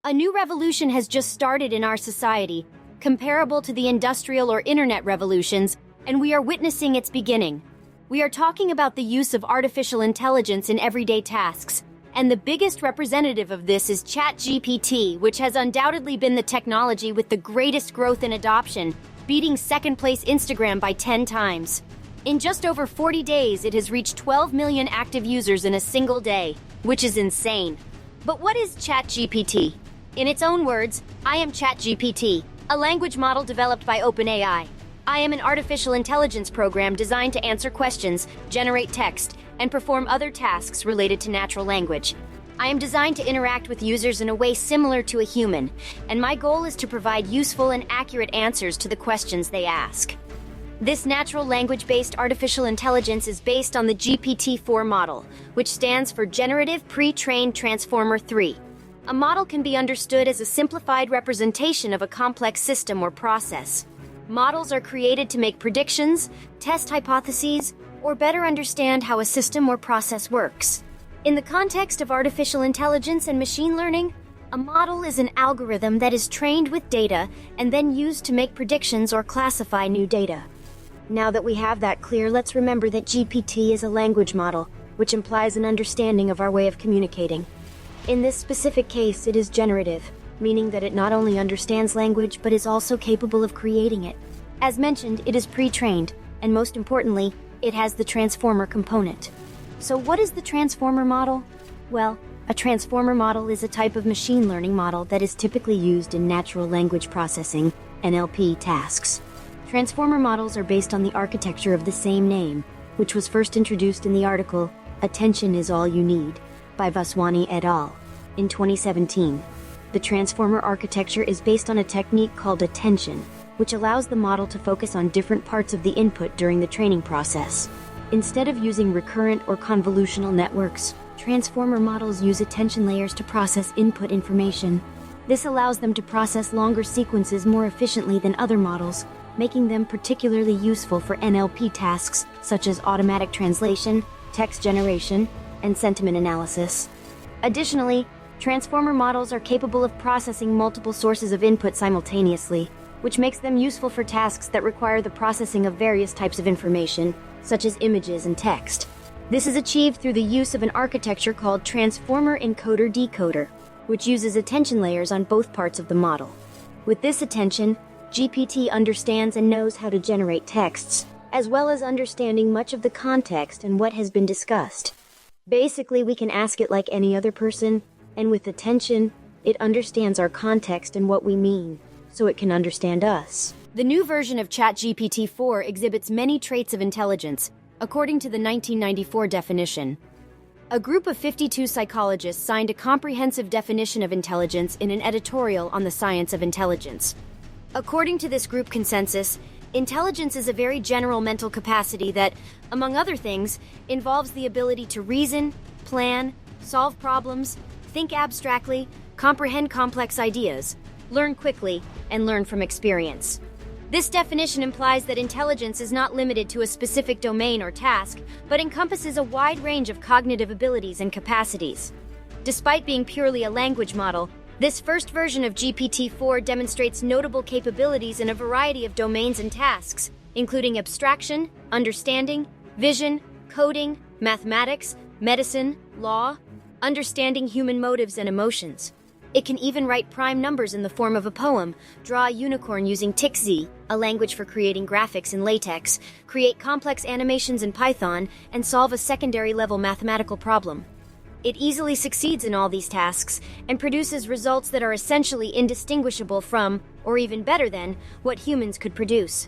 A new revolution has just started in our society, comparable to the industrial or internet revolutions, and we are witnessing its beginning. We are talking about the use of artificial intelligence in everyday tasks, and the biggest representative of this is ChatGPT, which has undoubtedly been the technology with the greatest growth in adoption, beating second-place Instagram by 10 times. In just over 40 days, it has reached 12 million active users in a single day, which is insane. But what is ChatGPT? In its own words, I am ChatGPT, a language model developed by OpenAI. I am an artificial intelligence program designed to answer questions, generate text, and perform other tasks related to natural language. I am designed to interact with users in a way similar to a human, and my goal is to provide useful and accurate answers to the questions they ask. This natural language-based artificial intelligence is based on the GPT-4 model, which stands for Generative Pre-trained Transformer 3. A model can be understood as a simplified representation of a complex system or process. Models are created to make predictions, test hypotheses, or better understand how a system or process works. In the context of artificial intelligence and machine learning, a model is an algorithm that is trained with data and then used to make predictions or classify new data. Now that we have that clear, let's remember that GPT is a language model, which implies an understanding of our way of communicating. In this specific case, it is generative, meaning that it not only understands language, but is also capable of creating it. As mentioned, it is pre-trained, and most importantly, it has the transformer component. So what is the transformer model? Well, a transformer model is a type of machine learning model that is typically used in natural language processing, NLP, tasks. Transformer models are based on the architecture of the same name, which was first introduced in the article, "Attention is All You Need," by Vaswani et al. In 2017. The transformer architecture is based on a technique called attention, which allows the model to focus on different parts of the input during the training process. Instead of using recurrent or convolutional networks, transformer models use attention layers to process input information. This allows them to process longer sequences more efficiently than other models, making them particularly useful for NLP tasks such as automatic translation, text generation, and sentiment analysis. Additionally, transformer models are capable of processing multiple sources of input simultaneously, which makes them useful for tasks that require the processing of various types of information, such as images and text. This is achieved through the use of an architecture called Transformer Encoder-Decoder, which uses attention layers on both parts of the model. With this attention, GPT understands and knows how to generate texts, as well as understanding much of the context and what has been discussed. Basically, we can ask it like any other person, and with attention, it understands our context and what we mean, so it can understand us. The new version of ChatGPT-4 exhibits many traits of intelligence, according to the 1994 definition. A group of 52 psychologists signed a comprehensive definition of intelligence in an editorial on the science of intelligence. According to this group consensus, intelligence is a very general mental capacity that, among other things, involves the ability to reason, plan, solve problems, think abstractly, comprehend complex ideas, learn quickly, and learn from experience. This definition implies that intelligence is not limited to a specific domain or task, but encompasses a wide range of cognitive abilities and capacities. Despite being purely a language model, this first version of GPT-4 demonstrates notable capabilities in a variety of domains and tasks, including abstraction, understanding, vision, coding, mathematics, medicine, law, understanding human motives and emotions. It can even write prime numbers in the form of a poem, draw a unicorn using TXZ, a language for creating graphics in LaTeX, create complex animations in Python, and solve a secondary-level mathematical problem. It easily succeeds in all these tasks and produces results that are essentially indistinguishable from, or even better than, what humans could produce.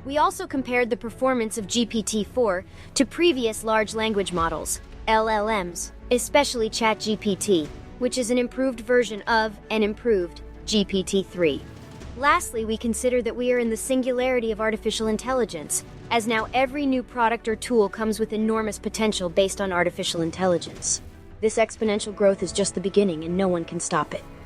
We also compared the performance of GPT-4 to previous large language models, LLMs, especially ChatGPT, which is an improved version of an improved GPT-3. Lastly, we consider that we are in the singularity of artificial intelligence, as now every new product or tool comes with enormous potential based on artificial intelligence. This exponential growth is just the beginning, and no one can stop it.